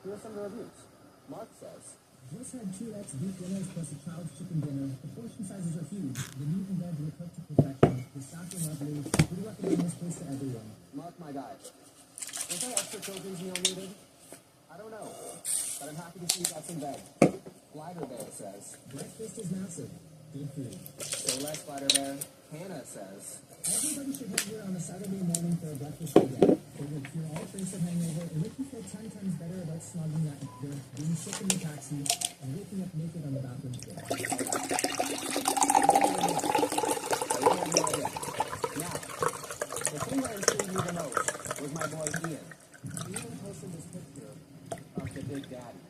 Here are some of the reviews. Mark says, just had 2x beef dinners plus a child's chicken dinner. The portion sizes are huge. The meat and veg were cooked to perfection. The staff are lovely. We recommend this place to everyone. Mark my diet. Was there extra children's meal needed? I don't know, but I'm happy to see you got some veg. Glider Bear says, Breakfast is massive. Good food. say less, Glider Bear. Hannah says, Everybody should head here on a Saturday morning for a breakfast again. It will cure all trace of hangover and make you feel 10 times better about snuggling at your being sick in the taxi and waking up naked on the bathroom floor. I have no idea. Now, the thing that intrigued me the most was my boy Ian. Ian posted this picture of the Big Daddy.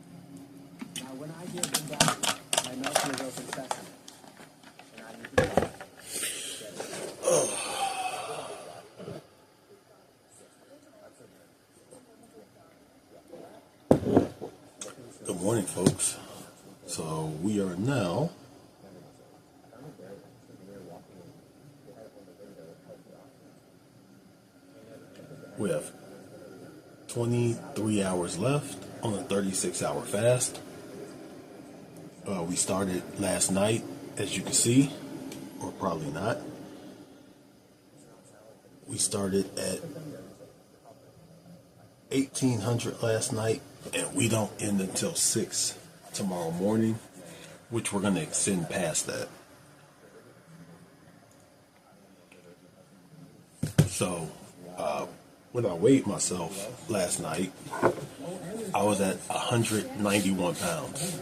Now, when I hear Big Daddy, my mouth here goes in sesame. And I need to try it. Good morning, folks. So we are now we have 23 hours left on a 36-hour fast. We started last night, as you can see, or probably not. We started at 1800 last night, and we don't end until 6 tomorrow morning, which we're going to extend past that. So when I weighed myself last night, I was at 191 pounds.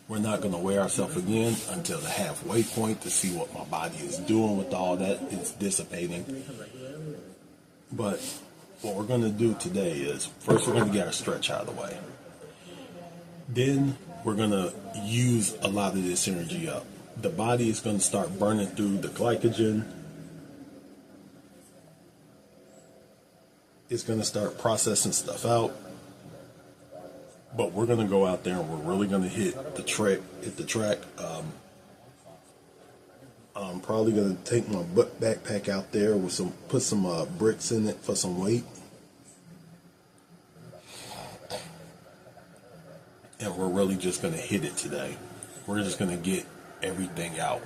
We're not going to weigh ourselves again until the halfway point to see what my body is doing with all that. It's dissipating. But what we're going to do today is, first we're going to get our stretch out of the way. Then we're going to use a lot of this energy up. The body is going to start burning through the glycogen. It's going to start processing stuff out. But we're going to go out there and we're really going to hit the track. I'm probably going to take my backpack out there with put some bricks in it for some weight. And we're really just going to hit it today. We're just going to get everything out.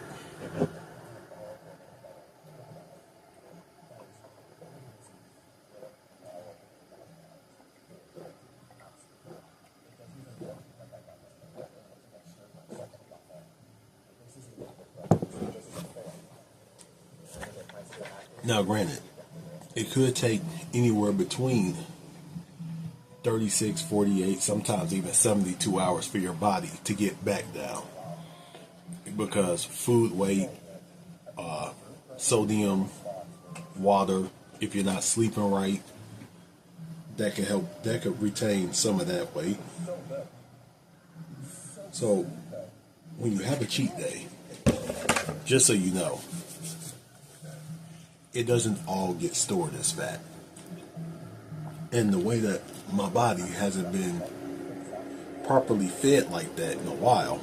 Now, granted, it could take anywhere between 36, 48, sometimes even 72 hours for your body to get back down. Because food weight, sodium, water, if you're not sleeping right, that could retain some of that weight. So, when you have a cheat day, just so you know, it doesn't all get stored as fat. And the way that my body hasn't been properly fed like that in a while,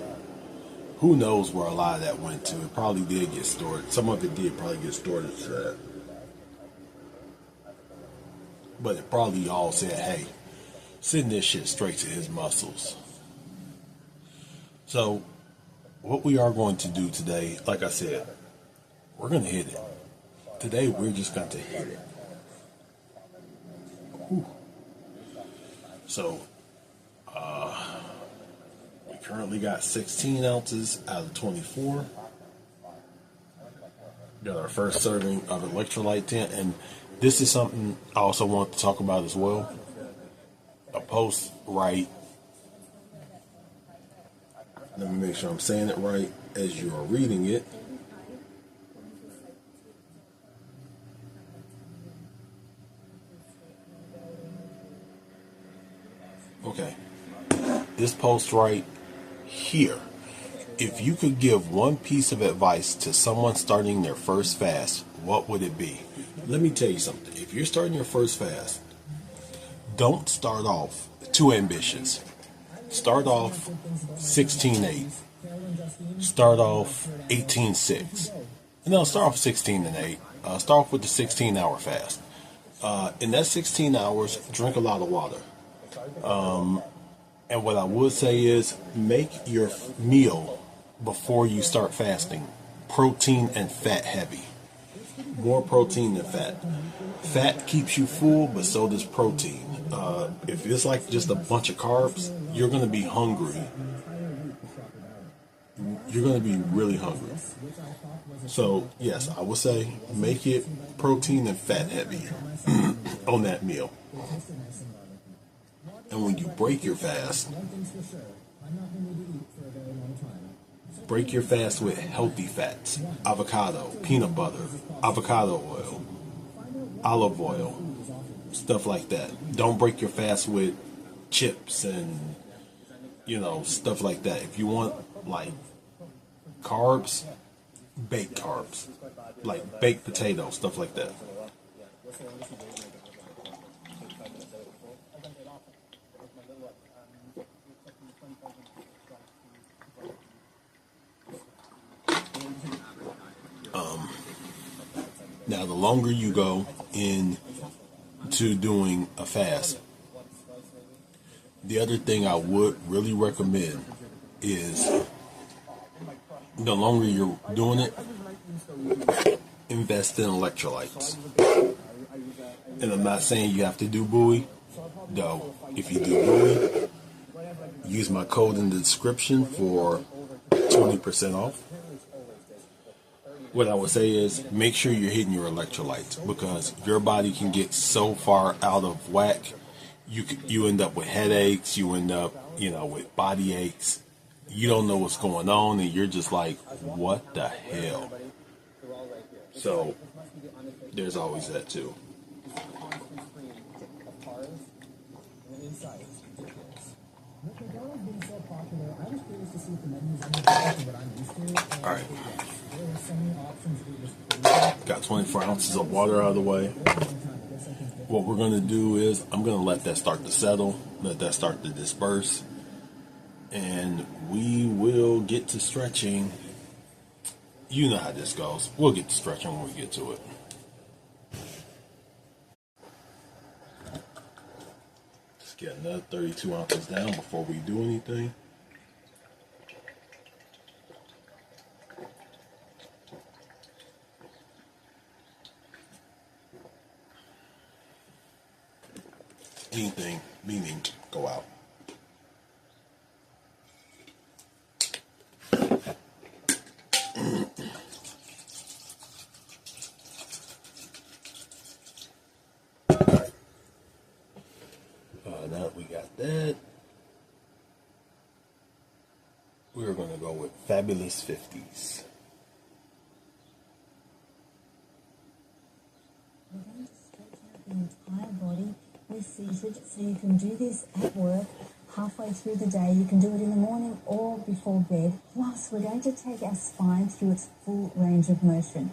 who knows where a lot of that went to. It probably did get stored. Some of it did probably get stored as fat. But it probably all said, hey, send this shit straight to his muscles. So, what we are going to do today, like I said, we're going to hit it. Today, we're just going to hit it. Whew. So, we currently got 16 ounces out of 24. Got our first serving of electrolyte 10, and this is something I also want to talk about as well. A post right. Let me make sure I'm saying it right as you are reading it. Okay. This post right here. If you could give one piece of advice to someone starting their first fast, what would it be? Let me tell you something. If you're starting your first fast, don't start off too ambitious. Start off 16-8. Start off 18-6. No, start off 16-8. Start off with the 16-hour fast. In that 16 hours, drink a lot of water. And what I would say is make your meal before you start fasting protein and fat heavy. More protein than fat. Fat keeps you full, but so does protein. If it's like just a bunch of carbs, you're going to be hungry. You're going to be really hungry. So, yes, I would say make it protein and fat heavy on that meal. And when you break your fast, break your fast with healthy fats. Avocado, peanut butter, avocado oil, olive oil, stuff like that. Don't break your fast with chips and, stuff like that. If you want, like, carbs, baked carbs, like baked potatoes, stuff like that. Now, the longer you go into doing a fast, the other thing I would really recommend is the longer you're doing it, invest in electrolytes. And I'm not saying you have to do buoy, though. If you do buoy, use my code in the description for 20% off. What I would say is make sure you're hitting your electrolytes, because your body can get so far out of whack. You end up with headaches. You end up, with body aches. You don't know what's going on, and you're just like, what the hell? So there's always that too. All right. Got 24 ounces of water out of the way. What we're going to do is I'm going to let that start to settle, let that start to disperse, and we will get to stretching. You know how this goes. We'll get to stretching when we get to it. Just get another 32 ounces down before we do anything. Anything, meaning go out. Now that we got that, we're going to go with Fabulous 50s. We're going to stretch out the entire body. We're seated, so you can do this at work, halfway through the day. You can do it in the morning or before bed. Plus, we're going to take our spine through its full range of motion.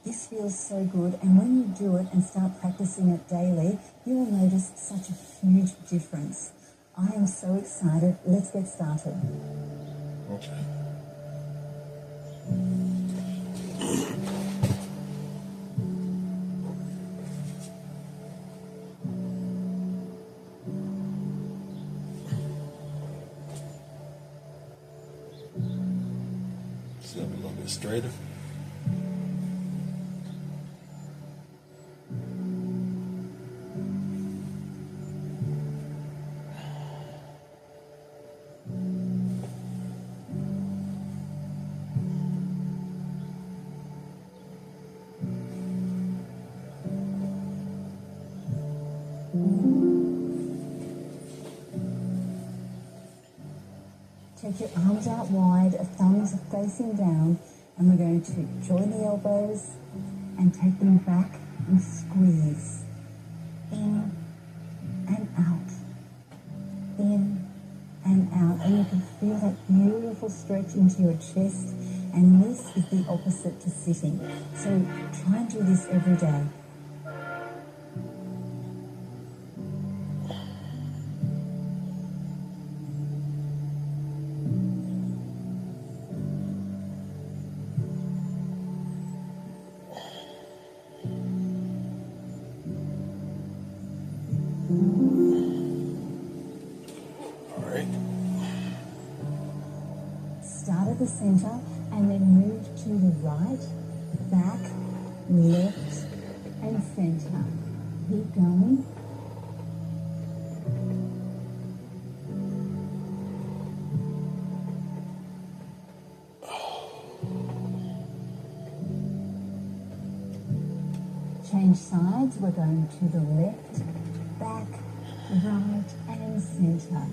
This feels so good, and when you do it and start practicing it daily, you will notice such a huge difference. I am so excited. Let's get started. Okay. Sit up a little bit straighter. Take your arms out wide, thumbs facing down, and we're going to join the elbows and take them back and squeeze. In and out. In and out. And you can feel that beautiful stretch into your chest, and this is the opposite to sitting. So try and do this every day. All right. the center and then move to the right, back, left, and center. Keep going. Change sides. We're going to the left, back, right, and center.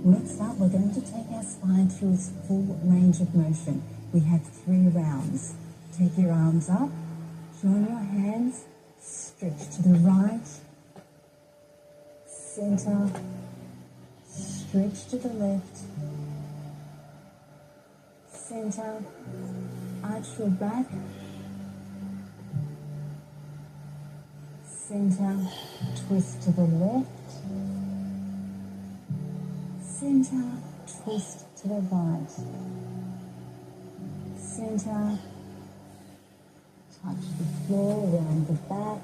Next up, we're going to take our spine through its full range of motion. We have 3 rounds. Take your arms up, join your hands, stretch to the right, center, stretch to the left, center, arch your back, center, twist to the left, center, twist to the right, center, touch the floor around the back,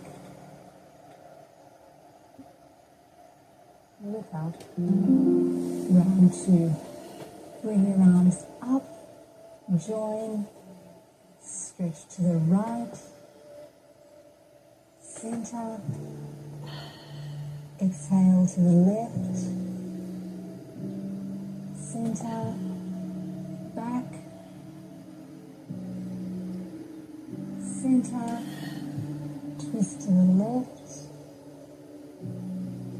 look up, round 2, bring your arms up, join, stretch to the right, center, exhale to the left, center, back, center, twist to the left,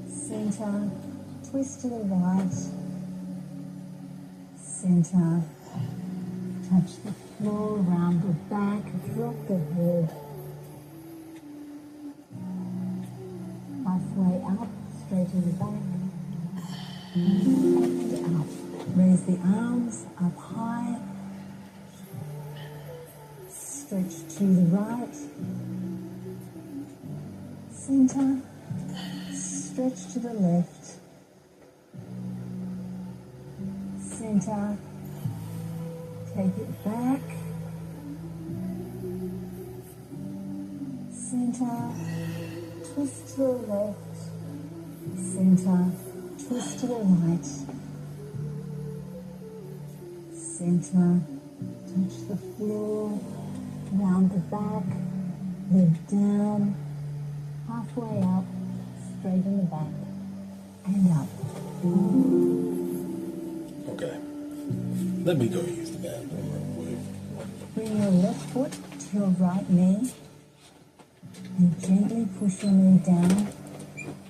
center, twist to the right, center, touch the floor around the back, drop the head, halfway up, straighten the back, and up. Raise the arms up high, stretch to the right, center, stretch to the left, center, take it back, center, twist to the left, center, twist to the right, center, touch the floor, round the back, head down, halfway up, straighten the back, and up. Okay. Let me go use the bathroom real quick. Bring your left foot to your right knee and gently push your knee down.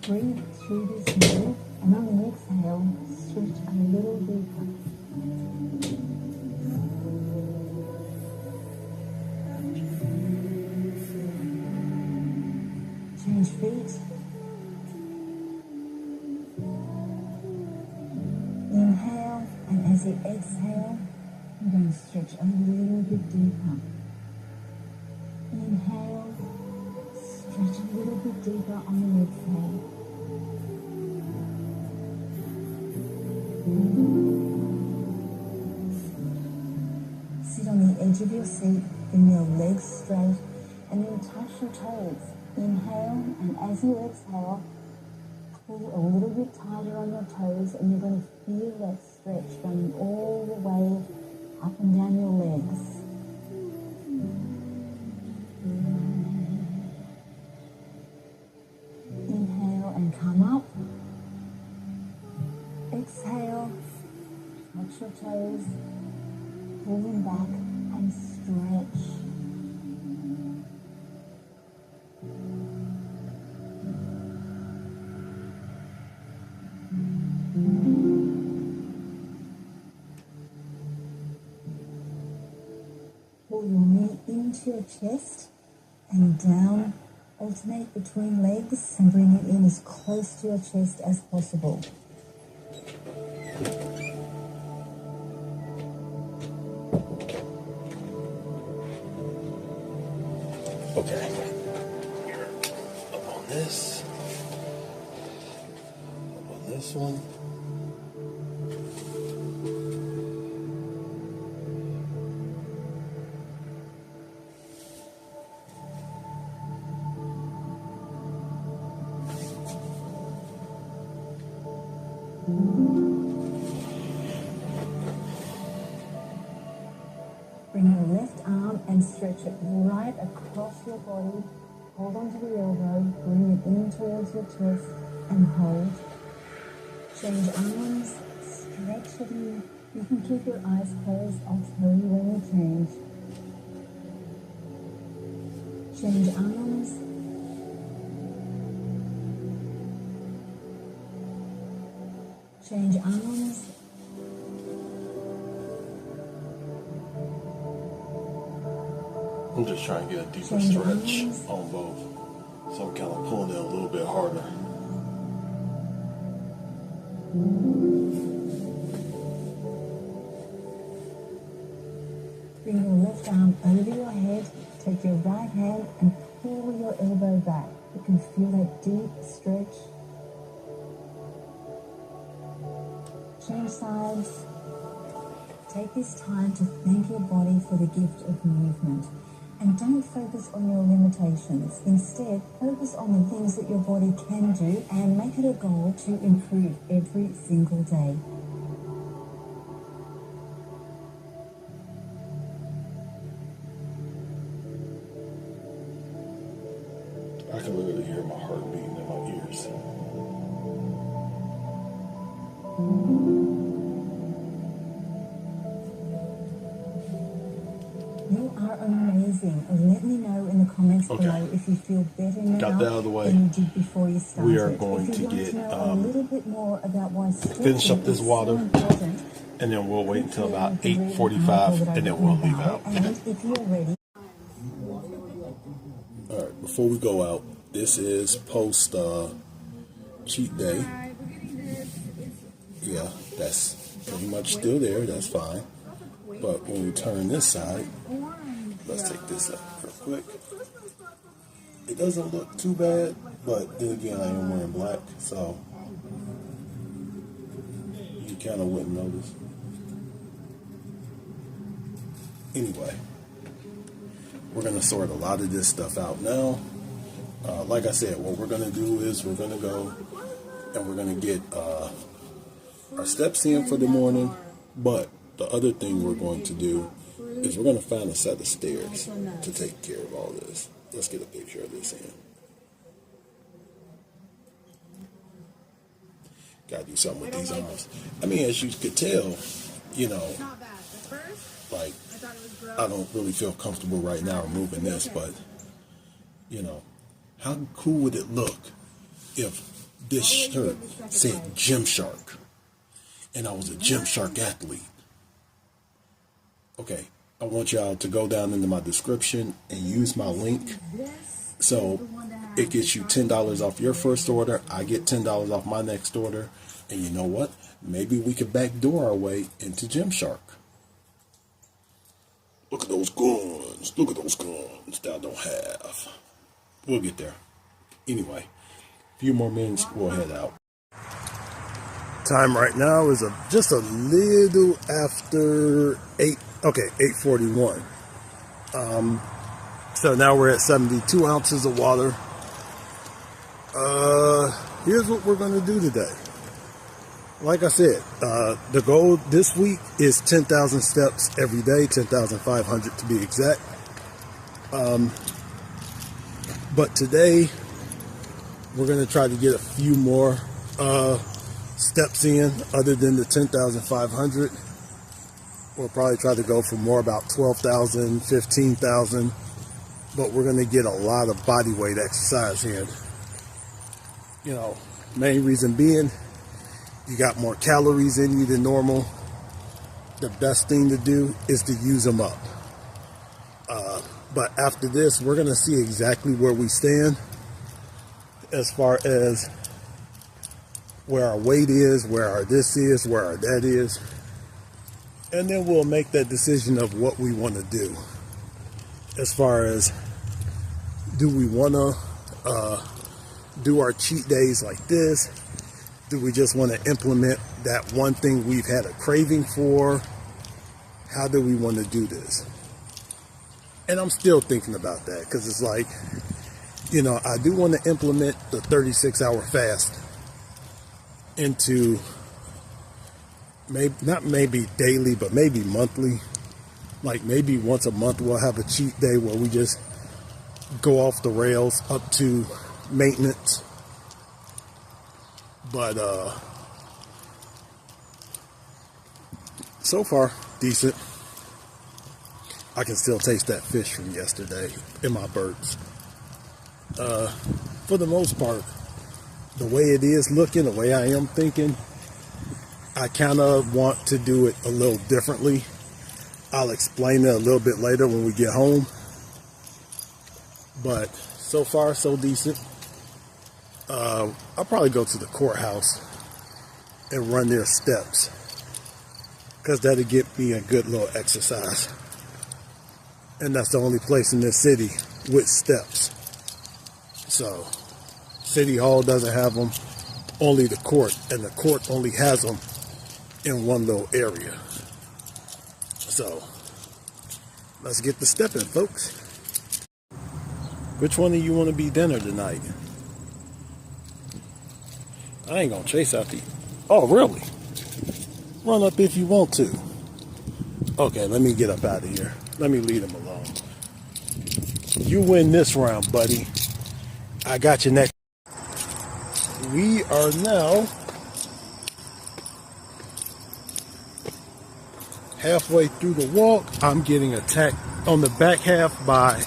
Breathe through this move, and on the exhale, stretch a little deeper. Change feet. Inhale, and as you exhale, you're going to stretch a little bit deeper. Inhale, stretch a little bit deeper on the exhale. Sit on the edge of your seat, bring your legs straight, and then touch your toes. Inhale, and as you exhale, pull a little bit tighter on your toes, and you're going to feel that stretch going all the way up and down your legs. Inhale and come up. Exhale, touch your toes, pull them back and stretch. Pull your knee into your chest and down. Alternate between legs and bring it in as close to your chest as possible. Okay. Up on this. Up on this one. Bring your left arm and stretch it right across your body. Hold onto the elbow, bring it in towards your chest and hold. Change arms, stretch it in. You can keep your eyes closed. I'll tell you when you change. Change arms. Change arms. I'm just trying to get a deeper Change stretch arms. on both. So I'm kind of pulling it a little bit harder. Bring your left arm over your head. Take your right hand and pull your elbow back. You can feel that deep stretch. Change sides. Take this time to thank your body for the gift of movement. And don't focus on your limitations. Instead, focus on the things that your body can do and make it a goal to improve every single day. I can literally hear my heart beating in my ears. You are amazing. Let me know in the comments below if you feel better now Got that out of the way. than you did before you started. We are going if to you'd like get, to know a little bit more about why finish up this water, and then we'll wait until about 8:45, and then we'll leave out. And if you're ready. All right, before we go out, this is post cheat day. Yeah, that's pretty much still there. That's fine. But when we turn this side, let's take this up real quick. It doesn't look too bad, but then again, I am wearing black, so you kind of wouldn't notice. Anyway, we're going to sort a lot of this stuff out now. Like I said, what we're going to do is we're going to go and we're going to get our steps in for the morning, but the other thing we're going to do is we're going to find a set of stairs to take care of all this. Let's get a picture of this in. Got to do something with these arms. I mean, as you could tell, you know, like, I don't really feel comfortable right now removing this, but, you know, how cool would it look if this shirt said Gymshark and I was a Gymshark athlete? Okay, I want y'all to go down into my description and use my link. So it gets you $10 off your first order. I get $10 off my next order. And you know what? Maybe we could backdoor our way into Gymshark. Look at those guns. Look at those guns that I don't have. We'll get there. Anyway, a few more minutes, we'll head out. Time right now is just a little after 8:41. So now we're at 72 ounces of water. Here's what we're going to do today. Like I said, the goal this week is 10,000 steps every day, 10,500 to be exact. But today, we're going to try to get a few more steps in other than the 10,500. We'll probably try to go for more, about 12,000, 15,000. But we're going to get a lot of body weight exercise in. You know, main reason being, you got more calories in you than normal. The best thing to do is to use them up. But after this, we're going to see exactly where we stand as far as where our weight is, where our this is, where our that is. And then we'll make that decision of what we want to do. As far as, do we want to do our cheat days like this? Do we just want to implement that one thing we've had a craving for? How do we want to do this? And I'm still thinking about that, because it's like, you know, I do want to implement the 36-hour fast into maybe daily, but maybe monthly. Like maybe once a month we'll have a cheat day where we just go off the rails up to maintenance. But so far decent. I can still taste that fish from yesterday in my burps. For the most part, the way it is looking, the way I am thinking, I kind of want to do it a little differently. I'll explain it a little bit later when we get home. But so far, so decent. I'll probably go to the courthouse and run their steps, because that'll get me a good little exercise. And that's the only place in this city with steps. So, City Hall doesn't have them, only the court, and the court only has them in one little area. So, let's get the stepping, folks. Which one of you want to be dinner tonight? I ain't gonna chase after you. Oh, really? Run up if you want to. Okay, let me get up out of here. Let me leave him alone. You win this round, buddy. I got you next. We are now halfway through the walk. I'm getting attacked on the back half by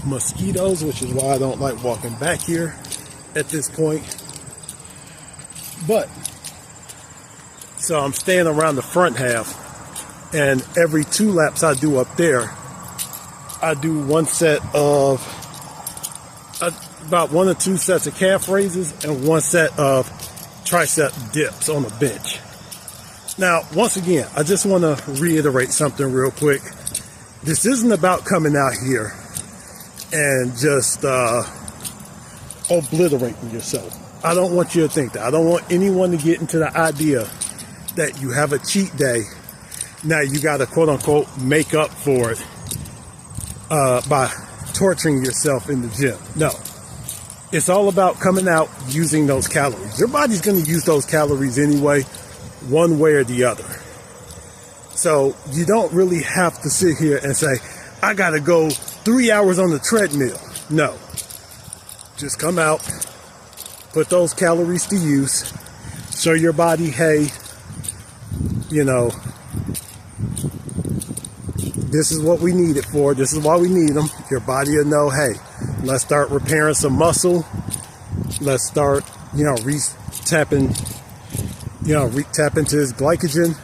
mosquitoes, which is why I don't like walking back here at this point. But, so I'm staying around the front half, and every 2 laps I do up there, I do one set of, about 1 or 2 sets of calf raises and 1 set of tricep dips on the bench. Now, once again, I just want to reiterate something real quick. This isn't about coming out here and just obliterating yourself. I don't want you to think that. I don't want anyone to get into the idea that you have a cheat day. Now you got to quote unquote make up for it by torturing yourself in the gym. No. It's all about coming out using those calories. Your body's going to use those calories anyway, one way or the other. So you don't really have to sit here and say, I got to go 3 hours on the treadmill. No. Just come out, put those calories to use, show your body, hey, you know, this is what we need it for. This is why we need them. Your body will know, hey, let's start repairing some muscle. Let's start, you know, tap into his glycogen.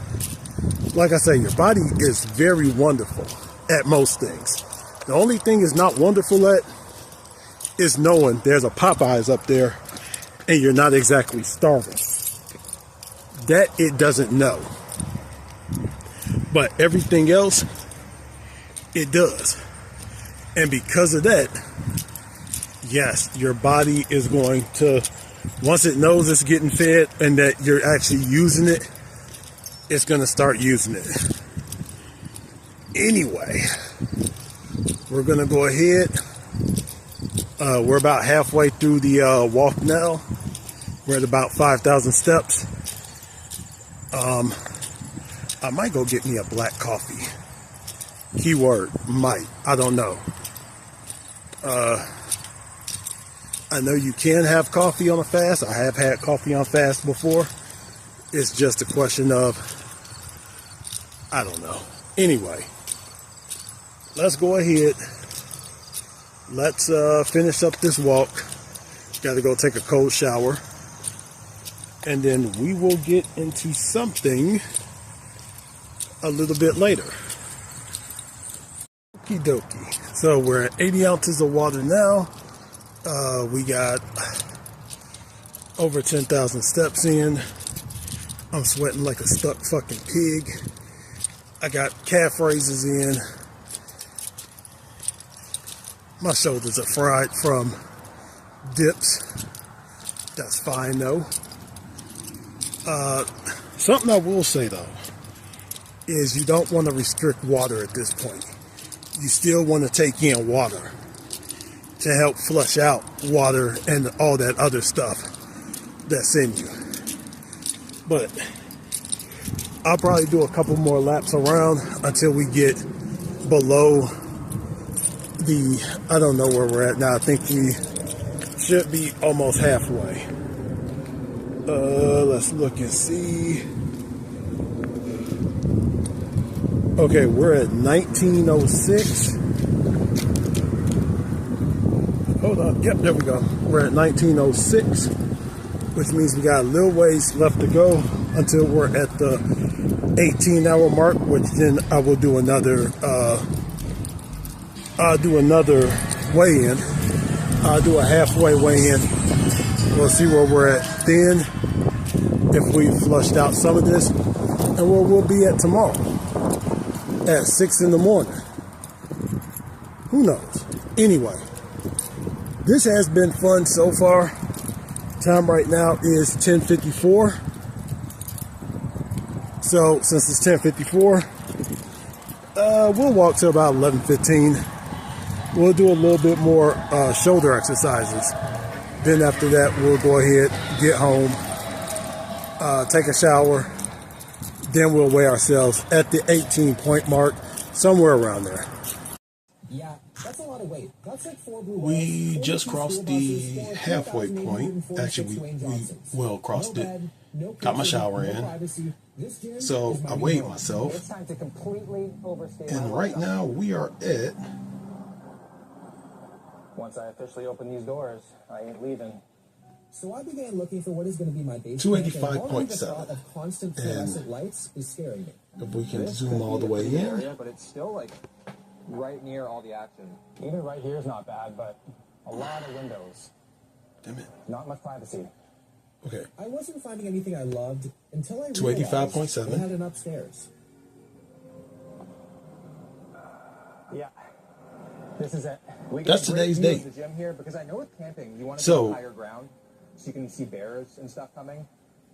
Like I say, your body is very wonderful at most things. The only thing it's not wonderful at is knowing there's a Popeyes up there and you're not exactly starving. That it doesn't know. But everything else, it does. And because of that, yes, your body is going to, once it knows it's getting fed and that you're actually using it, it's going to start using it. Anyway, we're going to go ahead. We're about halfway through the walk now. We're at about 5,000 steps. I might go get me a black coffee. Keyword, might. I don't know. I know you can have coffee on a fast. I have had coffee on fast before. It's just a question of, I don't know. Anyway, let's go ahead. Let's finish up this walk. Got to go take a cold shower. And then we will get into something a little bit later. Okie dokie. So we're at 80 ounces of water now. We got over 10,000 steps in. I'm sweating like a stuck fucking pig. I got calf raises in. My shoulders are fried from dips. That's fine though. Something I will say though is you don't want to restrict water at this point. You still want to take in water to help flush out water and all that other stuff that's in you. But I'll probably do a couple more laps around until we get below the, I don't know where we're at now. I think we should be almost halfway. Let's look and see. Okay, we're at 1906. Hold on. Yep, there we go. We're at 1906, which means we got a little ways left to go until we're at the 18-hour mark, which then I will do another weigh-in. I'll do a halfway weigh-in. We'll see where we're at then, if we flushed out some of this, and where we'll be at tomorrow at 6 in the morning. Who knows? Anyway, this has been fun so far. Time right now is 10:54. So since it's 10:54, we'll walk till about 11:15. We'll do a little bit more shoulder exercises. Then after that, we'll go ahead, get home, take a shower. Then we'll weigh ourselves at the 18-point mark, somewhere around there. Yeah, that's a lot of weight. That's like 4 blue We balls, just 42 crossed school the buses, halfway point. 4,846 Actually, Wayne we Johnsons. well crossed No it. bed, no Got my kitchen, shower no in. privacy. This gym So is my I new weighed home. myself. It's time to completely overstay my And right welcome. now we are at Once I officially open these doors, I ain't leaving. So I began looking for what is going to be my base 285.7. The thought of constant fluorescent lights is scaring me. if we can This zoom could all be the a way pretty in. area, but it's still like right near all the action. Even right here is not bad, but a lot of windows. Damn it. Not much privacy. Okay. I wasn't finding anything I loved until I 285.7. realized they had an upstairs. Yeah. This is it. We That's get a great today's view of date. The gym here, because I know with camping, you want to So- be higher ground so you can see bears and stuff coming.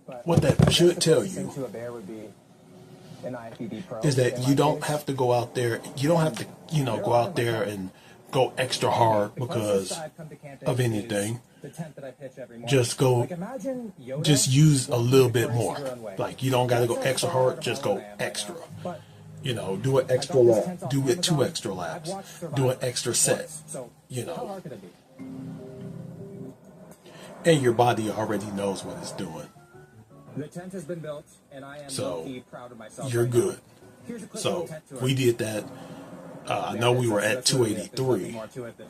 But What that I guess should the tell closest you thing to a bear would be an IFBB Pro. Is that in you my don't case. have to go out there. You don't have to, go out there and go extra hard The because closest I've come to camping of is anything. the tent that I pitch every morning. Just go, Like, imagine Yoda just use a walking little bit Victoria's more. Secret runway. Like you don't got to go That's how extra far out hard. of Just my go land I am right extra. now. But Do an extra I got these lap. tents off Do it 2 Amazon. extra I've laps. watched Do an Survivor extra set. once, so how hard could it be? And your body already knows what it's doing. The tent has been built, and I am So, low-key proud of myself. You're right now. good. Here's a quick So little tent tour. we did that. I know we were at 283,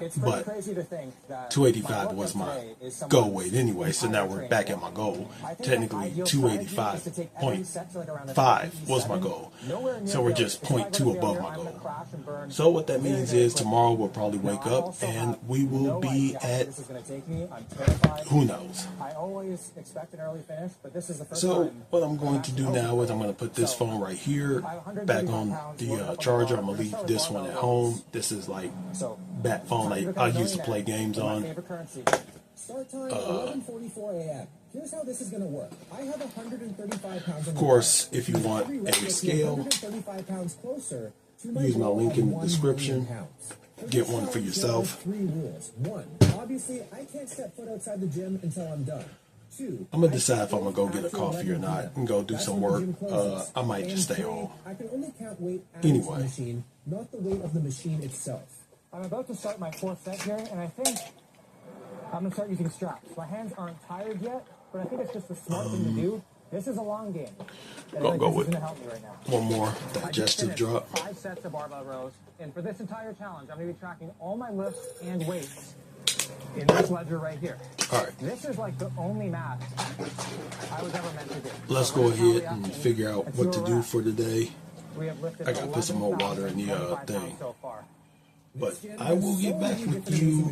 It's pretty but crazy to think that 285 my was my workout today is goal someone's weight anyway. So now we're entire back training at my goal. I think the Technically, ideal strategy is to take every set to like around the 285 was my 57. goal. Nowhere near So we're failure. just If I go 0.2 to above failure, my I'm gonna goal. crash and burn So what that very, means very is quickly. tomorrow we'll probably Now, wake I up also and have we will no be idea how at, this is gonna take me. I'm terrified. who knows. I always expect an early finish, but this is the first So time. what I'm going to do now is I'm going to put this phone right here back on the charger. I'm going to leave this one at home. This is like So, that phone I use to play games my on. favorite currency. Start time 11:44 a.m. Here's how this is going to work. I have 135 pounds. Of course, if you want a scale, 135 pounds closer to use my goal link of in the 1 description. million pounds. For Get this one for challenge, yourself. there are 3 rules. 1, obviously, I can't step foot outside the gym until I'm done. 2, I'm going to decide if I'm going to go after get a coffee or 11 not p.m. and go do That's some when the work. gym closes. I might And just stay 3, home. I can only count weight added to Anyway. the machine, not the weight of the machine itself. I'm about to start my 4th set here, and I think I'm going to start using straps. My hands aren't tired yet, but I think it's just the smart thing to do. This is a long game. And Gonna go this with is going to help me right now. One more I just digestive finished drop. 5 sets of barbell rows, and for this entire challenge, I'm going to be tracking all my lifts and weights in this ledger right here. All right. This is like the only math I was ever meant to do. Let's So go we're gonna ahead tally up and figure out see what where to we're do at. for today. We have lifted I gotta put some more water in the 11,025 thing. pounds so far. But I will get back with you.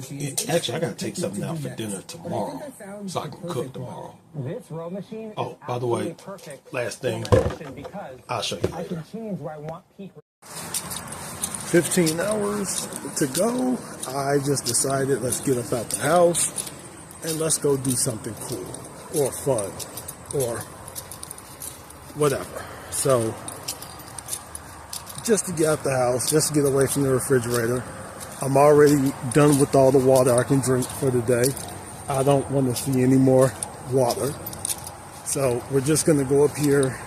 Actually, I got to take something out for dinner tomorrow so I can cook tomorrow. This row machine is Oh, by the way, absolutely perfect last for thing, my position because I'll show you I later. can change where I want peak. 15 hours to go. I just decided let's get up out the house and let's go do something cool or fun or whatever. So just to get out the house, just to get away from the refrigerator. I'm already done with all the water I can drink for the day. I don't want to see any more water. So we're just going to go up here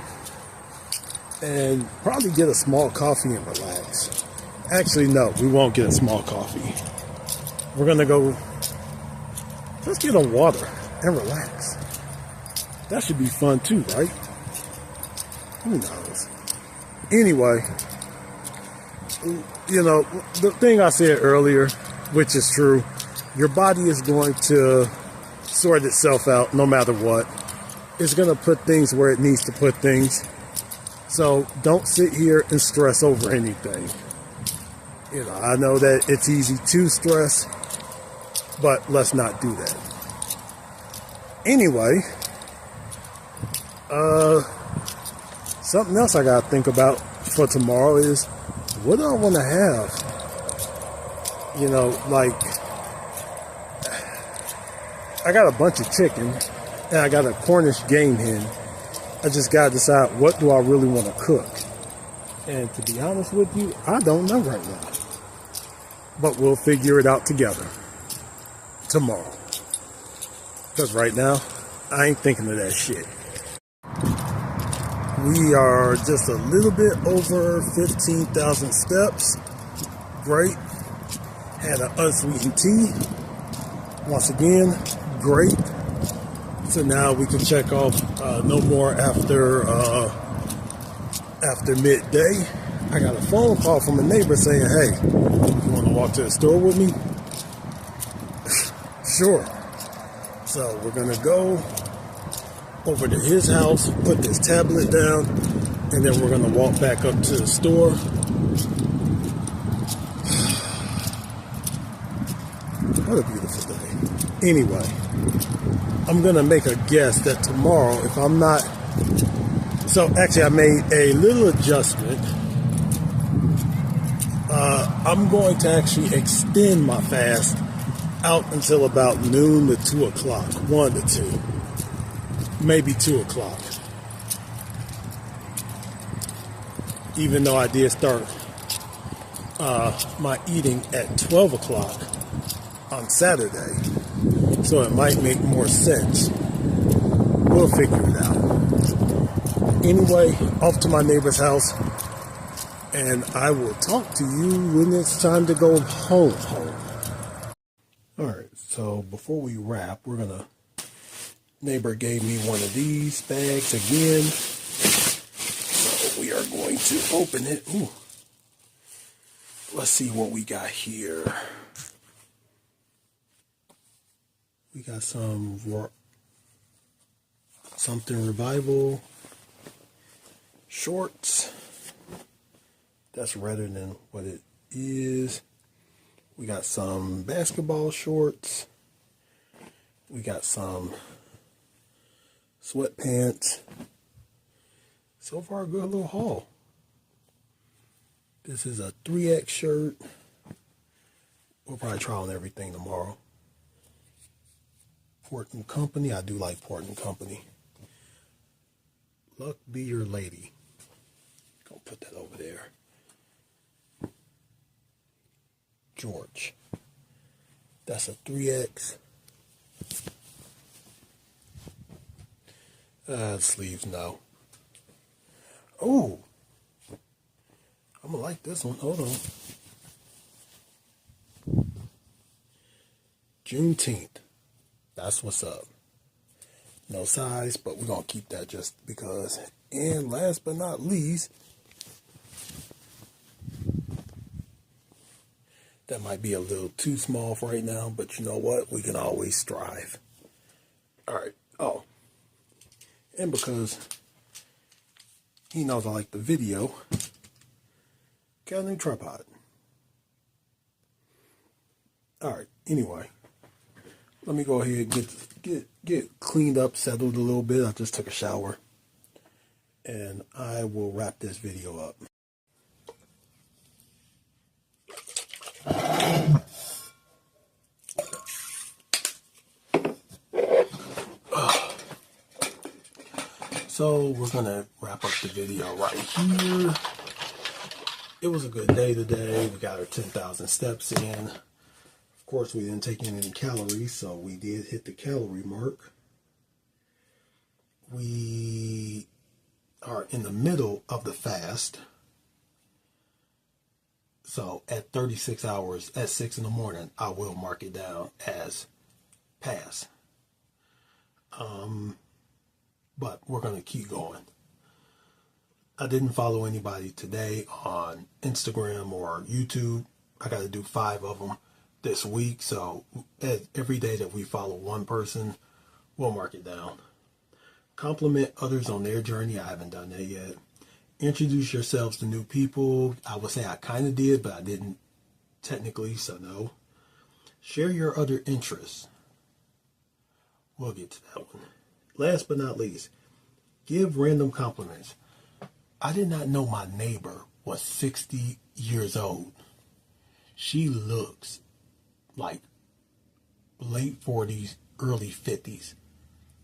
and probably get a small coffee and relax. Actually, no, we won't get a small coffee. We're gonna go, let's get a water and relax. That should be fun too, right? Who knows? Anyway, you know, the thing I said earlier, which is true, your body is going to sort itself out no matter what. It's going to put things where it needs to put things. So don't sit here and stress over anything. You know, I know that it's easy to stress, but let's not do that. Anyway, something else I got to think about for tomorrow is, what do I want to have? You know, like, I got a bunch of chicken and I got a Cornish game hen. I just got to decide, what do I really want to cook? And to be honest with you, I don't know right now. But we'll figure it out together tomorrow. Because right now, I ain't thinking of that shit. We are just a little bit over 15,000 steps. Great. Had an unsweetened tea. Once again, great. So now we can check off no more after midday. I got a phone call from a neighbor saying, hey, you want to walk to the store with me? Sure. So we're going to go over to his house, put this tablet down, and then we're going to walk back up to the store. What a beautiful day. Anyway, I'm going to make a guess that tomorrow, if I'm not... So actually, I made a little adjustment. I'm going to actually extend my fast out until about noon to 2 o'clock. 1 to 2. Maybe 2 o'clock. Even though I did start my eating at 12 o'clock on Saturday. So it might make more sense. We'll figure it out. Anyway, off to my neighbor's house. And I will talk to you when it's time to go home. Alright, so before we wrap, we're going to... Neighbor gave me one of these bags again. So we are going to open it. Ooh. Let's see what we got here. We got some something revival shorts. That's redder than what it is. We got some basketball shorts. We got some sweatpants. So far, a good little haul. This is a 3X shirt. We'll probably try on everything tomorrow. Port & Company. I do like Port & Company. Luck be your lady. Gonna put that over there. George. That's a 3X. Sleeves, no. Oh, I'm gonna like this one. Hold on. Juneteenth. That's what's up. No size, but we're gonna keep that just because. And last but not least, that might be a little too small for right now, but you know what? We can always strive. All right. Oh. And because he knows I like the video, got a new tripod. All right. Anyway, let me go ahead and get cleaned up, settled a little bit. I just took a shower, and I will wrap this video up. So we're gonna wrap up the video right here. It was a good day today. We got our 10,000 steps in. Of course, we didn't take in any calories, so we did hit the calorie mark. All right, are in the middle of the fast. So at 36 hours, at 6 in the morning, I will mark it down as pass. But we're going to keep going. I didn't follow anybody today on Instagram or YouTube. I got to do 5 of them this week. So every day that we follow one person, we'll mark it down. Compliment others on their journey. I haven't done that yet. Introduce yourselves to new people. I would say I kind of did, but I didn't technically, so no. Share your other interests. We'll get to that one. Last but not least, give random compliments. I did not know my neighbor was 60 years old. She looks like late 40s, early 50s.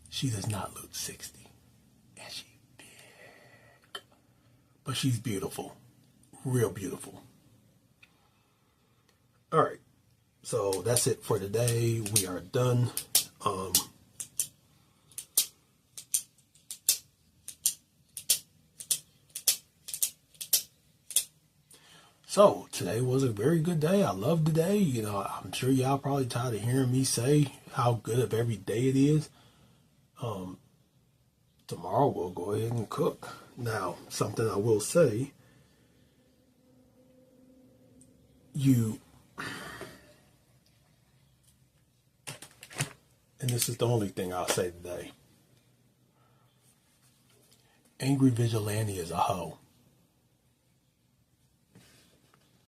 She does not look 60. And she's big. But she's beautiful. Real beautiful. All right. So that's it for today. We are done. So today was a very good day. I loved the day. You know, I'm sure y'all probably tired of hearing me say how good of every day it is. Tomorrow we'll go ahead and cook. Now, something I will say, and this is the only thing I'll say today. Angry Vigilante is a hoe.